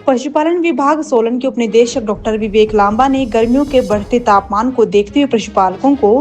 पशुपालन विभाग सोलन के उपनिदेशक डॉक्टर विवेक लांबा ने गर्मियों के बढ़ते तापमान को देखते हुए पशुपालकों को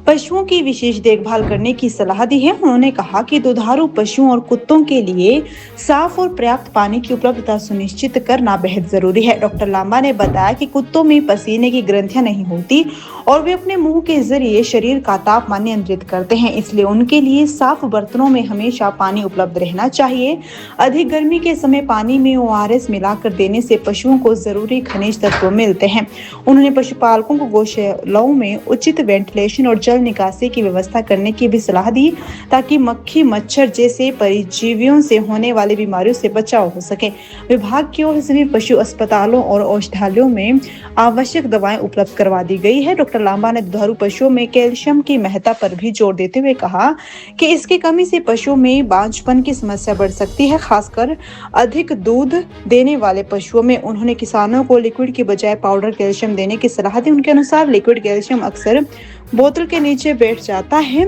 पशुओं की विशेष देखभाल करने की सलाह दी है। उन्होंने कहा कि दुधारू पशुओं और कुत्तों के लिए साफ और पर्याप्त पानी की उपलब्धता सुनिश्चित करना बेहद जरूरी है। डॉक्टर लांबा ने बताया कि कुत्तों में पसीने की ग्रंथियां नहीं होती और वे अपने मुंह के जरिए शरीर का तापमान नियंत्रित करते हैं, इसलिए उनके लिए साफ बर्तनों में हमेशा पानी उपलब्ध रहना चाहिए। अधिक गर्मी के समय पानी में ORS मिलाकर देने से पशुओं को जरूरी खनिज तत्व मिलते हैं। उन्होंने पशुपालकों को गौशालाओं में उचित वेंटिलेशन और जल निकासी की व्यवस्था करने की भी सलाह दी, ताकि मक्खी मच्छर जैसे परजीवियों से होने वाली बीमारियों से बचाव हो सके। विभाग की ओर से सभी पशु अस्पतालों और औषधालयों में आवश्यक दवाएं उपलब्ध करवा दी गई है। डॉक्टर लांबा ने दुधारू पशुओं में कैल्शियम की महत्ता पर भी जोर देते हुए कहा कि इसकी कमी से पशुओं में बांझपन की समस्या बढ़ सकती है, खासकर अधिक दूध देने वाले पशुओं में। उन्होंने किसानों को लिक्विड की बजाय पाउडर कैल्शियम देने की सलाह दी। उनके अनुसार लिक्विड कैल्शियम अक्सर बोतल के नीचे बैठ जाता है,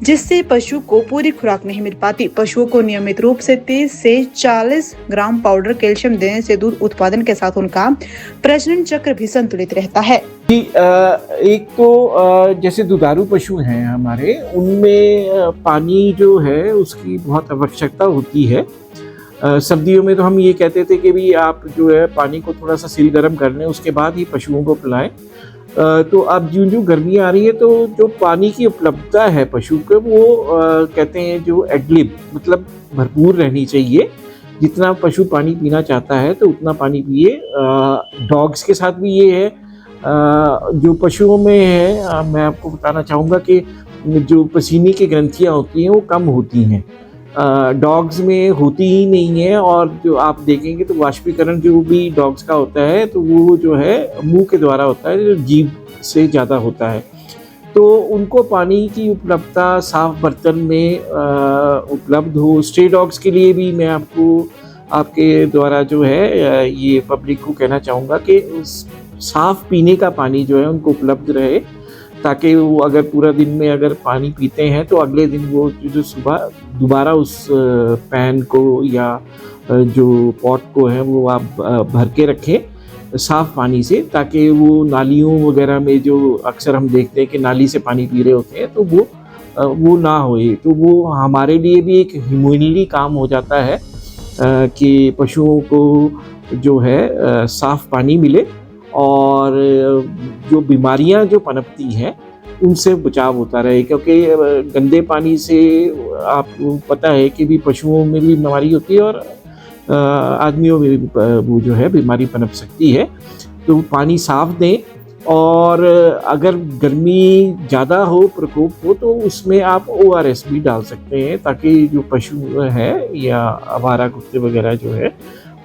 जिससे पशु को पूरी खुराक नहीं मिल पाती। पशुओं को नियमित रूप से 30 से 40 ग्राम पाउडर कैल्शियम देने से दूध उत्पादन के साथ उनका प्रजनन चक्र भी संतुलित रहता है। एक तो जैसे दुधारू पशु हैं हमारे, उनमें पानी जो है उसकी बहुत आवश्यकता होती है। सर्दियों में तो हम ये कहते थे कि भी आप जो है पानी को थोड़ा सा सिल गर्म कर लें, उसके बाद ही पशुओं को पिलाएं। तो अब जो गर्मी आ रही है तो जो पानी की उपलब्धता है पशु के, वो कहते हैं जो एडलिब मतलब भरपूर रहनी चाहिए। जितना पशु पानी पीना चाहता है तो उतना पानी पिए। डॉग्स के साथ भी ये है। जो पशुओं में है, मैं आपको बताना चाहूँगा कि जो पसीने की ग्रंथियाँ होती हैं वो कम होती हैं, डॉग्स में होती ही नहीं है। और जो आप देखेंगे तो वाष्पीकरण जो भी डॉग्स का होता है तो वो जो है मुंह के द्वारा होता है, जो जीभ से ज़्यादा होता है। तो उनको पानी की उपलब्धता साफ बर्तन में उपलब्ध हो। स्ट्रे डॉग्स के लिए भी मैं आपके द्वारा जो है ये पब्लिक को कहना चाहूँगा कि साफ पीने का पानी जो है उनको उपलब्ध रहे, ताकि वो अगर पूरा दिन में अगर पानी पीते हैं तो अगले दिन वो जो सुबह दोबारा उस पैन को या जो पॉट को है वो आप भर के रखें साफ़ पानी से, ताकि वो नालियों वगैरह में जो अक्सर हम देखते हैं कि नाली से पानी पी रहे होते हैं तो वो ना होए। तो वो हमारे लिए भी एक ह्यूमनली काम हो जाता है कि पशुओं को जो है साफ़ पानी मिले और जो बीमारियां जो पनपती हैं उनसे बचाव होता रहे। क्योंकि गंदे पानी से आपको पता है कि भी पशुओं में भी बीमारी होती है और आदमियों में भी वो जो है बीमारी पनप सकती है। तो पानी साफ दें, और अगर गर्मी ज़्यादा हो, प्रकोप हो, तो उसमें आप ORS भी डाल सकते हैं, ताकि जो पशु है या आवारा कुत्ते वगैरह जो है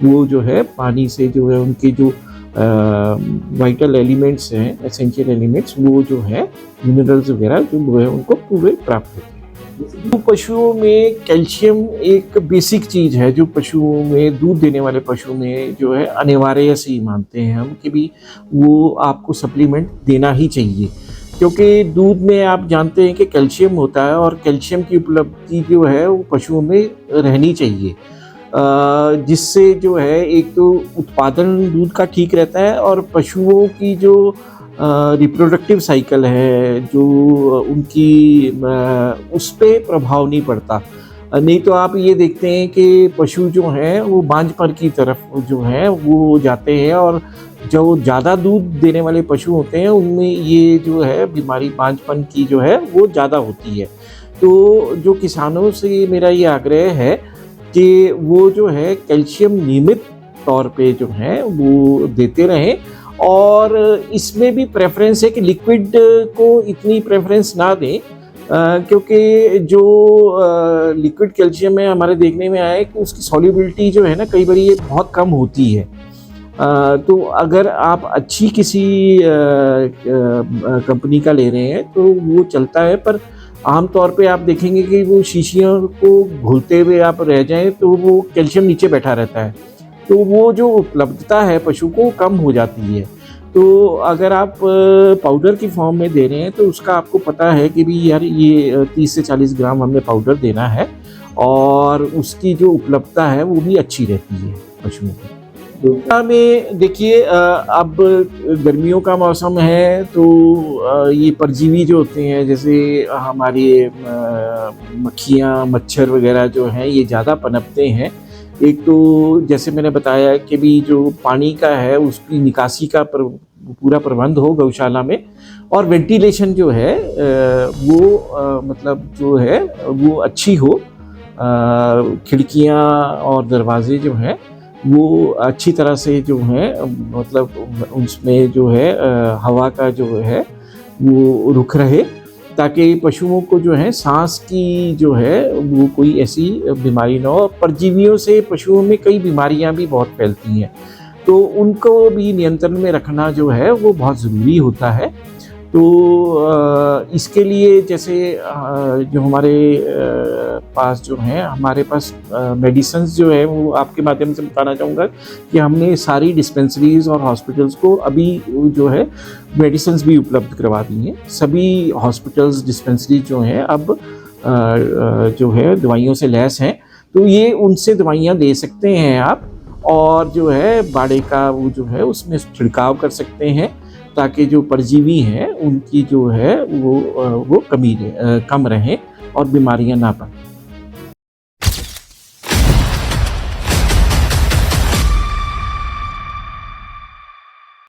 वो जो है पानी से जो है उनके जो वाइटल एलिमेंट्स हैं, एसेंशियल एलिमेंट्स, वो जो है मिनरल्स वगैरह जो है उनको पूरे प्राप्त होते हैं। तो पशुओं में कैल्शियम एक बेसिक चीज़ है, जो पशुओं में दूध देने वाले पशु में जो है अनिवार्य से ही मानते हैं हम कि भी वो आपको सप्लीमेंट देना ही चाहिए। क्योंकि दूध में आप जानते हैं कि कैल्शियम होता है और कैल्शियम की उपलब्धि जो है वो पशुओं में रहनी चाहिए, जिससे जो है एक तो उत्पादन दूध का ठीक रहता है और पशुओं की जो रिप्रोडक्टिव साइकिल है जो उनकी उस पर प्रभाव नहीं पड़ता। नहीं तो आप ये देखते हैं कि पशु जो हैं वो बांझपन की तरफ जो है वो जाते हैं, और जो ज़्यादा दूध देने वाले पशु होते हैं उनमें ये जो है बीमारी बांझपन की जो है वो ज़्यादा होती है। तो जो किसानों से मेरा ये आग्रह है कि वो जो है कैल्शियम नियमित तौर पे जो है वो देते रहें, और इसमें भी प्रेफरेंस है कि लिक्विड को इतनी प्रेफरेंस ना दें, क्योंकि जो लिक्विड कैल्शियम है हमारे देखने में आया है कि उसकी सॉल्युबिलिटी जो है ना कई बार ये बहुत कम होती है। तो अगर आप अच्छी किसी कंपनी का ले रहे हैं तो वो चलता है, पर आम तौर पे आप देखेंगे कि वो शीशियों को घुलते हुए आप रह जाएं तो वो कैल्शियम नीचे बैठा रहता है, तो वो जो उपलब्धता है पशु को कम हो जाती है। तो अगर आप पाउडर की फॉर्म में दे रहे हैं तो उसका आपको पता है कि भी यार ये 30 से 40 ग्राम हमने पाउडर देना है, और उसकी जो उपलब्धता है वो भी अच्छी रहती है पशुओं की। में देखिए अब गर्मियों का मौसम है तो ये परजीवी जो होते हैं जैसे हमारे मक्खियाँ मच्छर वगैरह जो हैं ये ज़्यादा पनपते हैं। एक तो जैसे मैंने बताया कि भी जो पानी का है उसकी निकासी का पूरा प्रबंध हो गौशाला में, और वेंटिलेशन जो है वो मतलब जो है वो अच्छी हो, खिड़कियाँ और दरवाजे जो हैं वो अच्छी तरह से जो है मतलब उसमें जो है हवा का जो है वो रुख रहे, ताकि पशुओं को जो है सांस की जो है वो कोई ऐसी बीमारी ना हो। परजीवियों से पशुओं में कई बीमारियां भी बहुत फैलती हैं, तो उनको भी नियंत्रण में रखना जो है वो बहुत ज़रूरी होता है। तो इसके लिए जैसे जो हमारे पास जो है हमारे पास मेडिसिन्स जो है वो आपके माध्यम से बताना चाहूँगा कि हमने सारी डिस्पेंसरीज और हॉस्पिटल्स को अभी जो है मेडिसिन्स भी उपलब्ध करवा दी हैं। सभी हॉस्पिटल्स डिस्पेंसरी जो हैं अब जो है दवाइयों से लैस हैं, तो ये उनसे दवाइयाँ ले सकते हैं आप, और जो है बाड़े का वो जो है उसमें छिड़काव कर सकते हैं ताकि जो परजीवी हैं उनकी जो है वो कम रहें और बीमारियां ना पनपें।